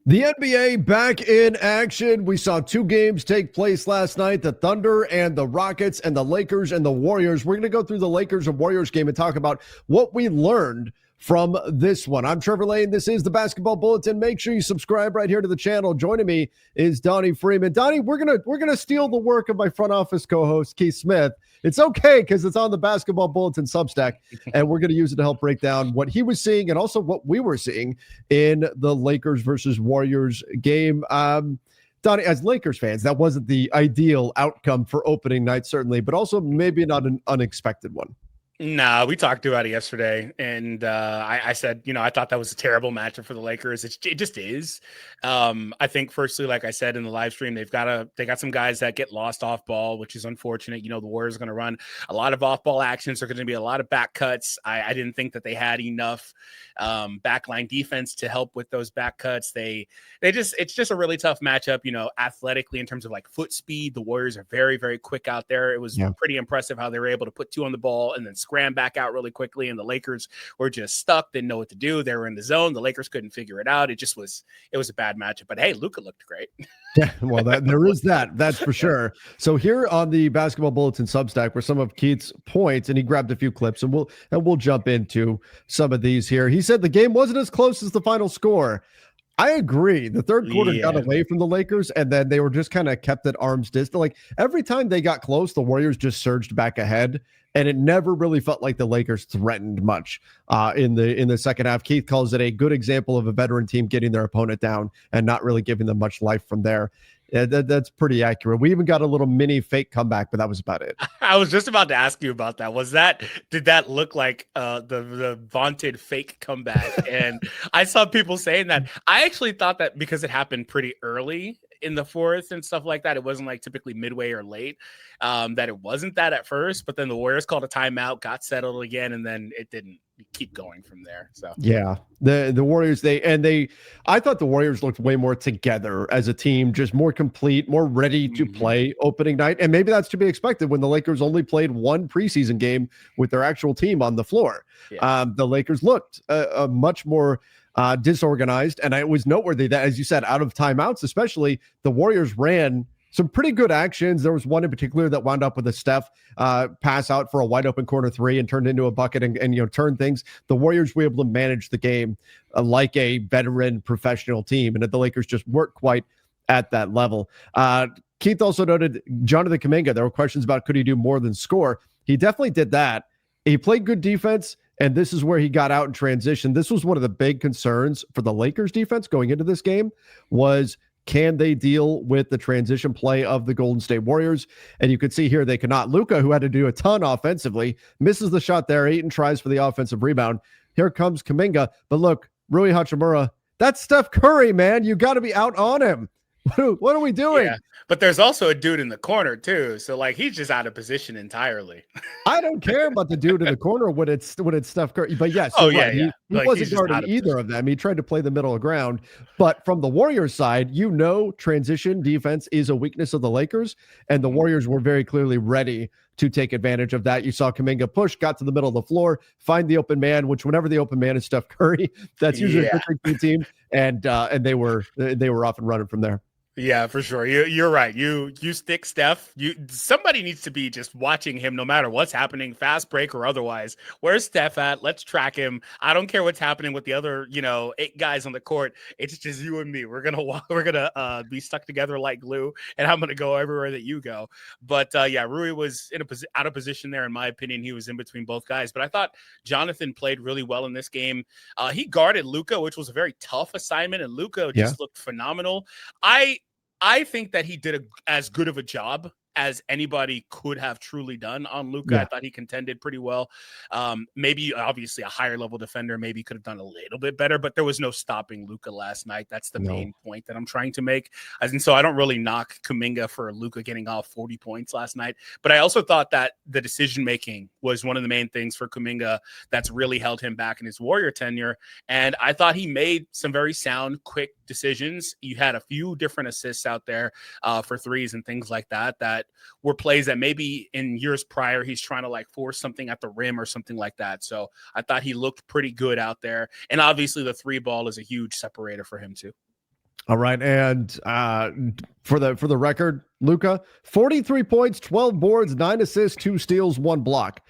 The NBA back in action. We saw two games take place last night, the Thunder and the Rockets, and the Lakers and the Warriors. We're going to go through the Lakers and Warriors game and talk about what we learned from this one. I'm Trevor Lane. This is the Basketball Bulletin. Make sure you subscribe right here to the channel. Joining me is Donnie Freeman. Donnie, we're gonna steal the work of my front office co-host Keith Smith. It's okay because it's on the Basketball Bulletin Substack, and we're going to use it to help break down what he was seeing and also what we were seeing in the Lakers versus Warriors game. Donnie, as Lakers fans, that wasn't the ideal outcome for opening night, certainly, but also maybe not an unexpected one. Nah, we talked about it yesterday, and I said, I thought that was a terrible matchup for the Lakers. It just is. I think, firstly, like I said in the live stream, they got some guys that get lost off ball, which is unfortunate. The Warriors are going to run a lot of off ball actions. There are going to be a lot of back cuts. I didn't think that they had enough backline defense to help with those back cuts. It's just a really tough matchup. Athletically in terms of like foot speed, the Warriors are very, very quick out there. It was pretty impressive how they were able to put two on the ball and then scram back out really quickly, and the Lakers were just stuck, didn't know what to do. They were in the zone. The Lakers couldn't figure it out. It was a bad matchup. But hey, Luka looked great. Yeah, well, there is that's for sure. So here on the Basketball Bulletin Substack were some of Keith's points, and he grabbed a few clips, and we'll jump into some of these here. He said the game wasn't as close as the final score. I agree. The third quarter got away from the Lakers, and then they were just kind of kept at arm's distance. Like every time they got close, the Warriors just surged back ahead, and it never really felt like the Lakers threatened much in the second half. Keith calls it a good example of a veteran team getting their opponent down and not really giving them much life from there. That's pretty accurate. We even got a little mini fake comeback, but that was about it. I was just about to ask you about that. Did that look like the vaunted fake comeback? And I saw people saying that. I actually thought that because it happened pretty early in the fourth and stuff like that, it wasn't like typically midway or late, that it wasn't that at first, but then the Warriors called a timeout, got settled again, and then it didn't keep going from there. So yeah, the Warriors, I thought the Warriors looked way more together as a team, just more complete, more ready to play opening night. And maybe that's to be expected when the Lakers only played one preseason game with their actual team on the floor. Yeah. The Lakers looked much more disorganized, and it was noteworthy that, as you said, out of timeouts, especially, the Warriors ran some pretty good actions. There was one in particular that wound up with a Steph pass out for a wide open corner three and turned into a bucket and turned things. The Warriors were able to manage the game like a veteran professional team, and the Lakers just weren't quite at that level. Keith also noted Jonathan Kuminga. There were questions about could he do more than score. He definitely did that. He played good defense, and this is where he got out in transition. This was one of the big concerns for the Lakers defense going into this game was, can they deal with the transition play of the Golden State Warriors? And you could see here they could not. Luka, who had to do a ton offensively, misses the shot there. Ayton tries for the offensive rebound. Here comes Kuminga. But look, Rui Hachimura, that's Steph Curry, man. You got to be out on him. What are we doing? Yeah, but there's also a dude in the corner too, so like he's just out of position entirely. I don't care about the dude in the corner when it's Steph Curry, but yes, right. He like wasn't guarding either of them. He tried to play the middle of ground, but from the Warriors side, transition defense is a weakness of the Lakers, and the Warriors were very clearly ready to take advantage of that. You saw Kuminga push, got to the middle of the floor, find the open man, which whenever the open man is Steph Curry, that's usually a good thing for the team, and they were off and running from there. Yeah, for sure. You're right. You stick Steph. Somebody needs to be just watching him no matter what's happening, fast break or otherwise. Where's Steph at? Let's track him. I don't care what's happening with the other, 8 guys on the court. It's just you and me. We're gonna be stuck together like glue, and I'm gonna go everywhere that you go. But Rui was out of position there. In my opinion, he was in between both guys. But I thought Jonathan played really well in this game. He guarded Luka, which was a very tough assignment, and Luka just looked phenomenal. I think that he did as good of a job as anybody could have truly done on Luka. I thought he contended pretty well. Maybe obviously a higher level defender maybe could have done a little bit better, but there was no stopping Luka last night. That's the main point that I'm trying to make. And so I don't really knock Kuminga for Luka getting off 40 points last night, but I also thought that the decision-making was one of the main things for Kuminga that's really held him back in his Warrior tenure. And I thought he made some very sound, quick decisions. You had a few different assists out there for threes and things like that were plays that maybe in years prior he's trying to like force something at the rim or something like that. So I thought he looked pretty good out there. And obviously the 3 ball is a huge separator for him too. All right, and for the record, Luka, 43 points, 12 boards, 9 assists, 2 steals, 1 block.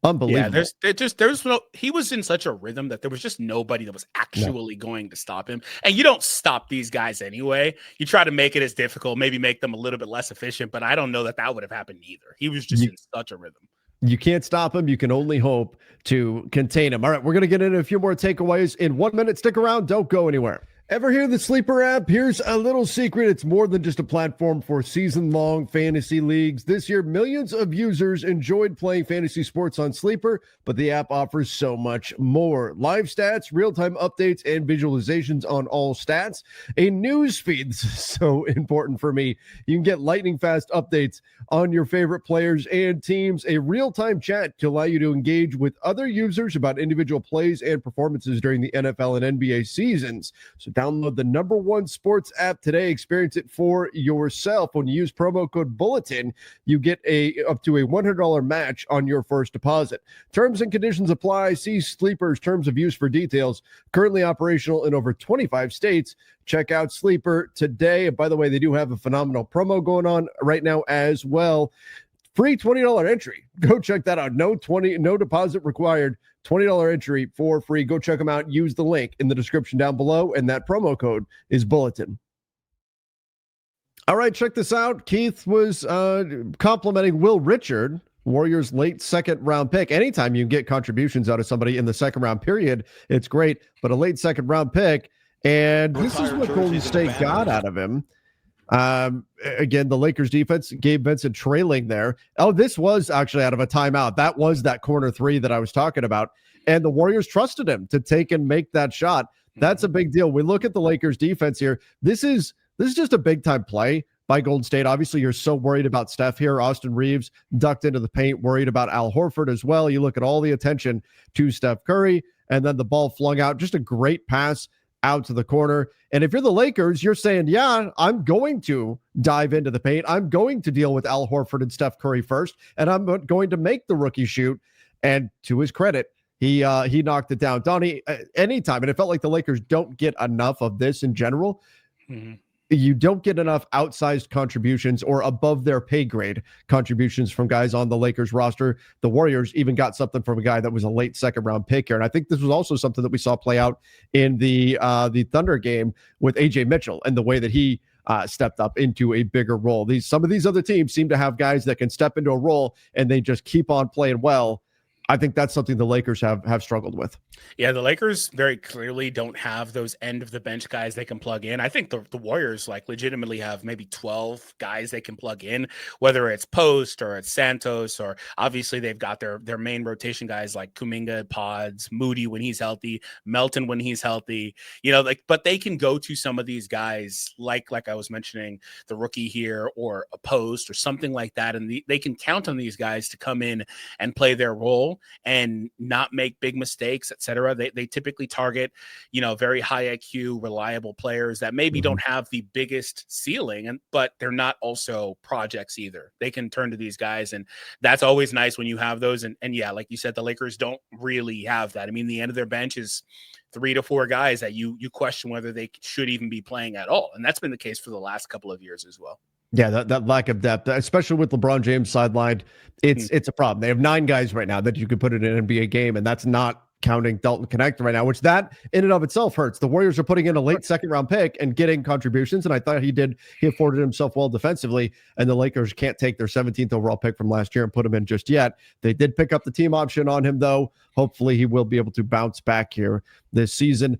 Unbelievable. Yeah, there's no, he was in such a rhythm that there was just nobody that was actually going to stop him. And you don't stop these guys anyway. You try to make it as difficult, maybe make them a little bit less efficient, but I don't know that would have happened either. He was just in such a rhythm. You can't stop him. You can only hope to contain him. All right, we're going to get into a few more takeaways in 1 minute. Stick around. Don't go anywhere. Ever hear the Sleeper app? Here's a little secret. It's more than just a platform for season-long fantasy leagues. This year, millions of users enjoyed playing fantasy sports on Sleeper, but the app offers so much more. Live stats, real-time updates, and visualizations on all stats. A news feed, so important for me. You can get lightning-fast updates on your favorite players and teams. A real-time chat to allow you to engage with other users about individual plays and performances during the NFL and NBA seasons. So download the #1 sports app today. Experience it for yourself. When you use promo code Bulletin, you get up to a $100 match on your first deposit. Terms and conditions apply. See Sleeper's terms of use for details. Currently operational in over 25 states. Check out Sleeper today. And by the way, they do have a phenomenal promo going on right now as well. Free $20 entry. Go check that out. No deposit required. $20 entry for free. Go check them out. Use the link in the description down below, and that promo code is Bulletin. All right, check this out. Keith was complimenting Will Richard, Warriors' late second-round pick. Anytime you can get contributions out of somebody in the second-round period, it's great. But a late second-round pick, and this is what Golden State got out of him. Again, the Lakers defense, Gabe Vincent trailing there. Oh, this was actually out of a timeout. That was that corner three that I was talking about. And the Warriors trusted him to take and make that shot. That's a big deal. We look at the Lakers defense here. This is just a big time play by Golden State. Obviously, you're so worried about Steph here. Austin Reeves ducked into the paint, worried about Al Horford as well. You look at all the attention to Steph Curry, and then the ball flung out. Just a great pass out to the corner. And if you're the Lakers, you're saying, yeah, I'm going to dive into the paint. I'm going to deal with Al Horford and Steph Curry first, and I'm going to make the rookie shoot. And to his credit, he knocked it down. Donnie, anytime, and it felt like the Lakers don't get enough of this in general. Mm-hmm. You don't get enough outsized contributions or above their pay grade contributions from guys on the Lakers roster. The Warriors even got something from a guy that was a late second round pick here. And I think this was also something that we saw play out in the Thunder game with AJ Mitchell and the way that he stepped up into a bigger role. Some of these other teams seem to have guys that can step into a role and they just keep on playing well. I think that's something the Lakers have struggled with. Yeah, the Lakers very clearly don't have those end of the bench guys they can plug in. I think the Warriors legitimately have maybe 12 guys they can plug in, whether it's Post or it's Santos, or obviously they've got their main rotation guys like Kuminga, Pods, Moody when he's healthy, Melton when he's healthy, but they can go to some of these guys like I was mentioning, the rookie here or a Post or something like that. And they can count on these guys to come in and play their role and not make big mistakes, etc. They typically target, very high IQ, reliable players that maybe don't have the biggest ceiling, but they're not also projects either. They can turn to these guys, and that's always nice when you have those. And yeah, like you said, the Lakers don't really have that. I mean, the end of their bench is 3 to 4 guys that you question whether they should even be playing at all, and that's been the case for the last couple of years as well. Yeah, that lack of depth, especially with LeBron James sidelined, it's a problem. They have 9 guys right now that you could put in an NBA game, and that's not counting Dalton Connect right now, which that in and of itself hurts. The Warriors are putting in a late second round pick and getting contributions, and I thought he afforded himself well defensively, and the Lakers can't take their 17th overall pick from last year and put him in just yet. They did pick up the team option on him, though. Hopefully he will be able to bounce back here this season.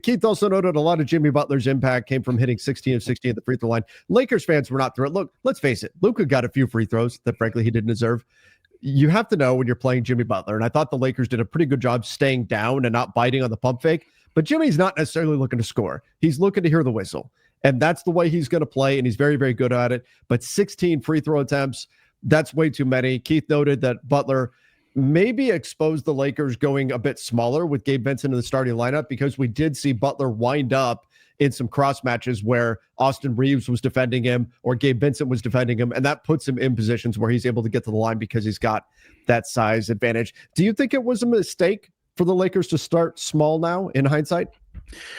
Keith also noted a lot of Jimmy Butler's impact came from hitting 16 of 16 at the free throw line. Lakers fans were not thrilled. Look, let's face it. Luka got a few free throws that frankly he didn't deserve. You have to know when you're playing Jimmy Butler, and I thought the Lakers did a pretty good job staying down and not biting on the pump fake, but Jimmy's not necessarily looking to score. He's looking to hear the whistle, and that's the way he's going to play, and he's very, very good at it. But 16 free throw attempts, that's way too many. Keith noted that Butler maybe exposed the Lakers going a bit smaller with Gabe Vincent in the starting lineup, because we did see Butler wind up in some cross matches where Austin Reeves was defending him or Gabe Vincent was defending him, and that puts him in positions where he's able to get to the line because he's got that size advantage. Do you think it was a mistake for the Lakers to start small now in hindsight?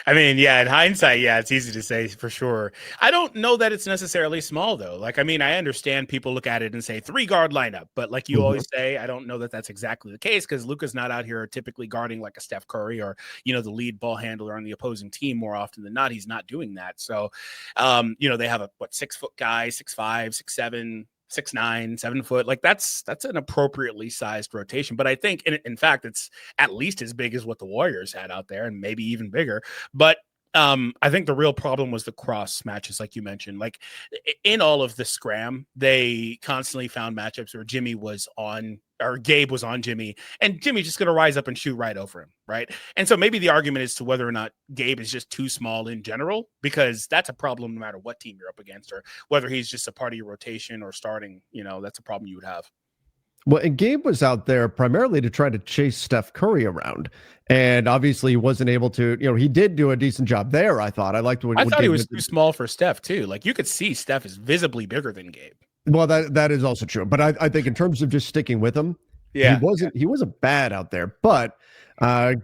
I mean, yeah, in hindsight, yeah, it's easy to say for sure. I don't know that it's necessarily small, though. Like, I mean, I understand people look at it and say 3 guard lineup, but like you Mhm. always say, I don't know that that's exactly the case because Luka's not out here typically guarding like a Steph Curry or, the lead ball handler on the opposing team more often than not. He's not doing that. So, they have a 6 foot guy, 6'5", 6'7", 6'9", 7 foot. Like that's an appropriately sized rotation. But I think in fact, it's at least as big as what the Warriors had out there and maybe even bigger. But I think the real problem was the cross matches, like you mentioned. Like in all of the scram, they constantly found matchups where Jimmy was on or Gabe was on Jimmy, and Jimmy's just going to rise up and shoot right over him, right? And so maybe the argument is to whether or not Gabe is just too small in general, because that's a problem no matter what team you're up against, or whether he's just a part of your rotation or starting. That's a problem you would have. Well, and Gabe was out there primarily to try to chase Steph Curry around. And obviously he wasn't able to, he did do a decent job there, I thought. I liked I what thought he Gabe was did. too small for Steph, too. Like you could see Steph is visibly bigger than Gabe. Well, that is also true. But I think in terms of just sticking with him, Yeah. he wasn't bad out there. But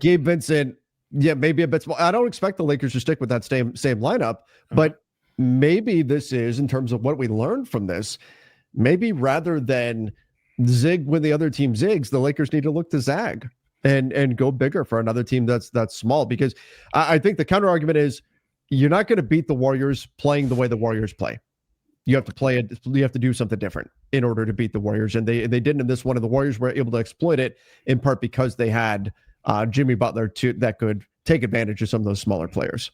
Gabe Vincent, yeah, maybe a bit small. I don't expect the Lakers to stick with that same lineup, but maybe this is, in terms of what we learned from this, maybe rather than zig when the other team zigs, the Lakers need to look to zag and go bigger for another team that's small. Because I think the counter argument is you're not going to beat the Warriors playing the way the Warriors play. You have to play it. You have to do something different in order to beat the Warriors, and they didn't in this one. And the Warriors were able to exploit it in part because they had Jimmy Butler that could take advantage of some of those smaller players.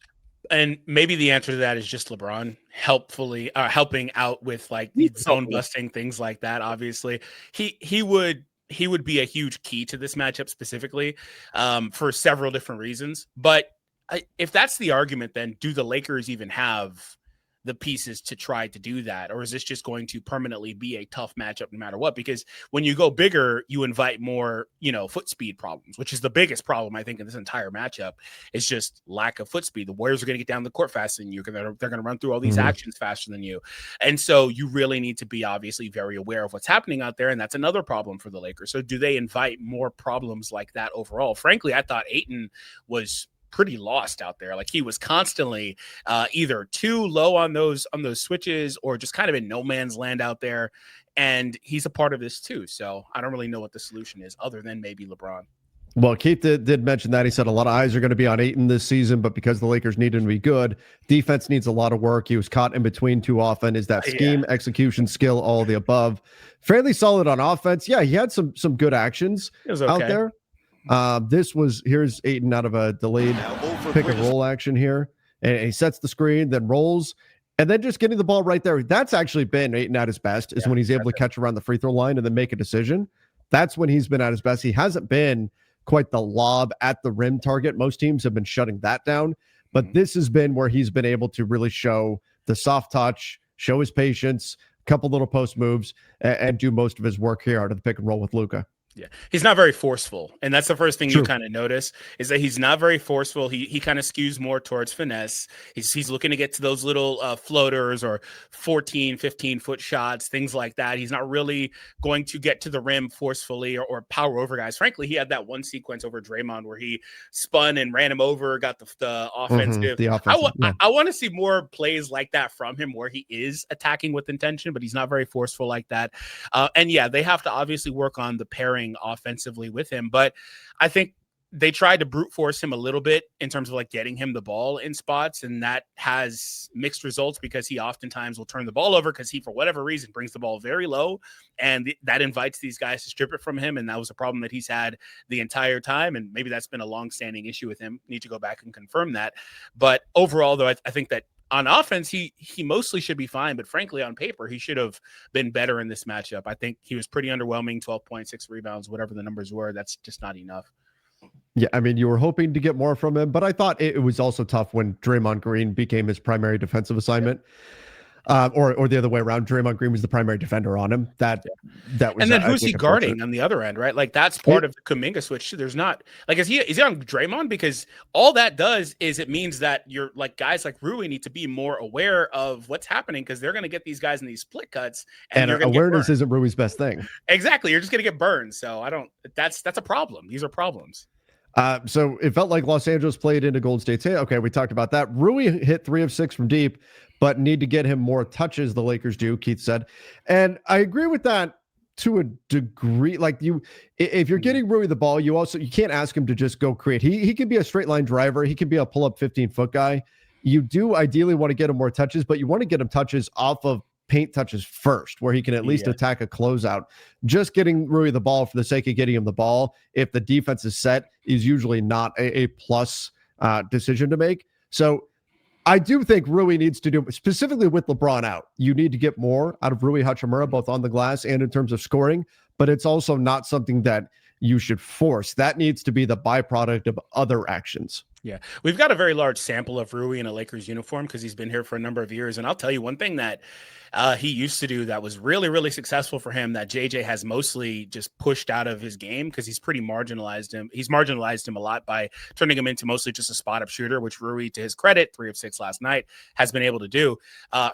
And maybe the answer to that is just LeBron helping out with like the zone busting, things like that. Obviously, he would be a huge key to this matchup specifically, for several different reasons. But if that's the argument, then do the Lakers even have the pieces to try to do that? Or is this just going to permanently be a tough matchup no matter what? Because when you go bigger, you invite more, foot speed problems, which is the biggest problem, I think, in this entire matchup is just lack of foot speed. The Warriors are going to get down the court faster than you. They're going to run through all these actions faster than you. And so you really need to be obviously very aware of what's happening out there. And that's another problem for the Lakers. So do they invite more problems like that overall? Frankly, I thought Ayton was pretty lost out there. Like he was constantly either too low on those switches or just kind of in no man's land out there. And he's a part of this too. So I don't really know what the solution is other than maybe LeBron. Well, Keith did mention that. He said a lot of eyes are going to be on Ayton this season, but because the Lakers need him to be good, defense needs a lot of work. He was caught in between too often. Is that scheme, execution, skill, all the above? Fairly solid on offense. Yeah, he had some good actions out there. Here's Ayton out of a delayed pick and roll action here. And he sets the screen, then rolls, and then just getting the ball right there. That's actually been Ayton at his best, is when he's able to catch around the free throw line and then make a decision. That's when he's been at his best. He hasn't been quite the lob at the rim target. Most teams have been shutting that down, but this has been where he's been able to really show the soft touch, show his patience, a couple little post moves, and do most of his work here out of the pick and roll with Luka. Yeah, he's not very forceful, and that's the first thing you kind of notice is that he's not very forceful. He kind of skews more towards finesse. He's looking to get to those little floaters or 14, 15-foot shots, things like that. He's not really going to get to the rim forcefully or power over guys. Frankly, he had that one sequence over Draymond where he spun and ran him over, got the offensive. I want to see more plays like that from him where he is attacking with intention, but he's not very forceful like that. And yeah, they have to obviously work on the pairing offensively with him, but I think they tried to brute force him a little bit in terms of like getting him the ball in spots, and that has mixed results because he oftentimes will turn the ball over because he, for whatever reason, brings the ball very low, and that invites these guys to strip it from him, and that was a problem that he's had the entire time, and maybe that's been a long-standing issue with him. Need to go back and confirm that, but overall, though, I think that on offense, he mostly should be fine, but frankly, on paper, he should have been better in this matchup. I think he was pretty underwhelming, 12.6 rebounds, whatever the numbers were. That's just not enough. Yeah, I mean, you were hoping to get more from him, but I thought it was also tough when Draymond Green became his primary defensive assignment. Or the other way around. Draymond Green was the primary defender on him. That was. And then who's he guarding on the other end, right? Like that's part of the Kuminga switch too. There's not like is he on Draymond? Because all that does is it means that you're like guys like Rui need to be more aware of what's happening because they're going to get these guys in these split cuts, and you're awareness isn't Rui's best thing. Exactly, you're just going to get burned. So I don't. That's a problem. These are problems. So it felt like Los Angeles played into Golden State's hand. Okay, we talked about that. Rui hit 3 of 6 from deep, but need to get him more touches, the Lakers do, Keith said. And I agree with that to a degree. Like if you're getting Rui the ball, you can't ask him to just go create. He can be a straight line driver. He can be a pull-up 15-foot guy. You do ideally want to get him more touches, but you want to get him touches off of paint touches first, where he can at least attack a closeout. Just getting Rui the ball for the sake of getting him the ball, if the defense is set, is usually not a plus decision to make. So I do think Rui needs to do, specifically with LeBron out, you need to get more out of Rui Hachimura, both on the glass and in terms of scoring, but it's also not something that you should force. That needs to be the byproduct of other actions. Yeah, we've got a very large sample of Rui in a Lakers uniform because he's been here for a number of years. And I'll tell you one thing that he used to do that was really, really successful for him that JJ has mostly just pushed out of his game because he's pretty marginalized him. He's marginalized him a lot by turning him into mostly just a spot-up shooter, which Rui, to his credit, 3 of 6 last night, has been able to do.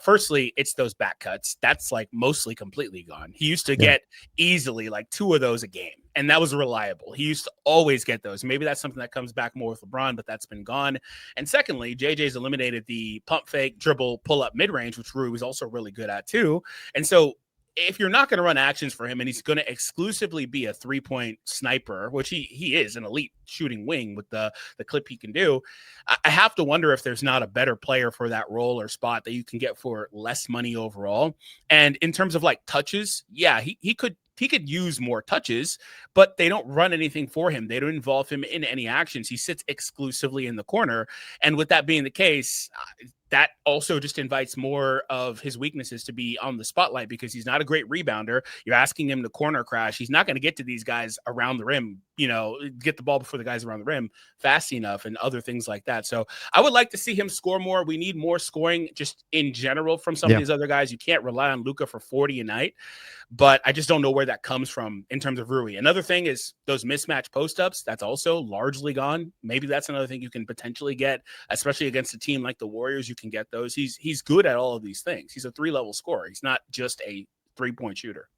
Firstly, it's those back cuts. That's like mostly completely gone. He used to get easily like 2 of those a game. And that was reliable. He used to always get those. Maybe that's something that comes back more with LeBron, but that's been gone. And secondly, JJ's eliminated the pump fake, dribble, pull up mid-range, which Rui was also really good at too. And so if you're not going to run actions for him and he's going to exclusively be a 3-point sniper, which he is an elite shooting wing with the clip he can do, I have to wonder if there's not a better player for that role or spot that you can get for less money overall. And in terms of like touches, yeah, he could use more touches, but they don't run anything for him. They don't involve him in any actions. He sits exclusively in the corner. And with that being the case, that also just invites more of his weaknesses to be on the spotlight because he's not a great rebounder. You're asking him to corner crash. He's not going to get to these guys around the rim, get the ball before the guys around the rim fast enough and other things like that. So I would like to see him score more. We need more scoring just in general from some of these other guys. You can't rely on Luka for 40 a night, but I just don't know where that comes from in terms of Rui. Another thing is those mismatch post-ups. That's also largely gone. Maybe that's another thing you can potentially get, especially against a team like the Warriors. You can get those. He's good at all of these things. He's a 3-level scorer. He's not just a 3-point shooter.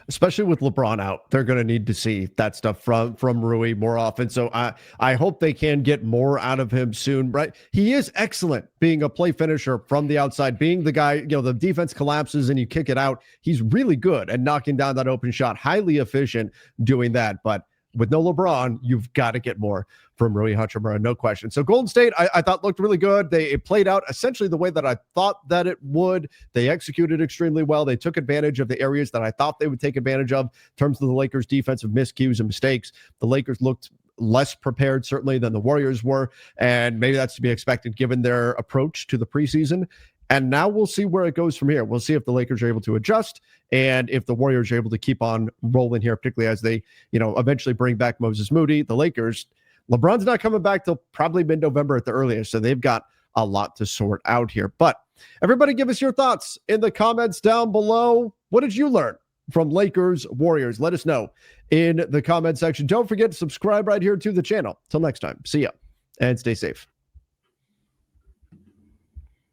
Especially with LeBron out, they're going to need to see that stuff from Rui more often. So I hope they can get more out of him soon. Right? He is excellent being a play finisher from the outside, being the guy, the defense collapses and you kick it out. He's really good at knocking down that open shot, highly efficient doing that. But with no LeBron, you've got to get more from Rui Hachimura, no question. So Golden State, I thought looked really good. It played out essentially the way that I thought that it would. They executed extremely well. They took advantage of the areas that I thought they would take advantage of in terms of the Lakers' defensive miscues and mistakes. The Lakers looked less prepared, certainly, than the Warriors were, and maybe that's to be expected given their approach to the preseason. And now we'll see where it goes from here. We'll see if the Lakers are able to adjust and if the Warriors are able to keep on rolling here, particularly as they, eventually bring back Moses Moody. The Lakers, LeBron's not coming back till probably mid-November at the earliest, so they've got a lot to sort out here. But everybody give us your thoughts in the comments down below. What did you learn from Lakers Warriors? Let us know in the comment section. Don't forget to subscribe right here to the channel. Till next time, see ya and stay safe.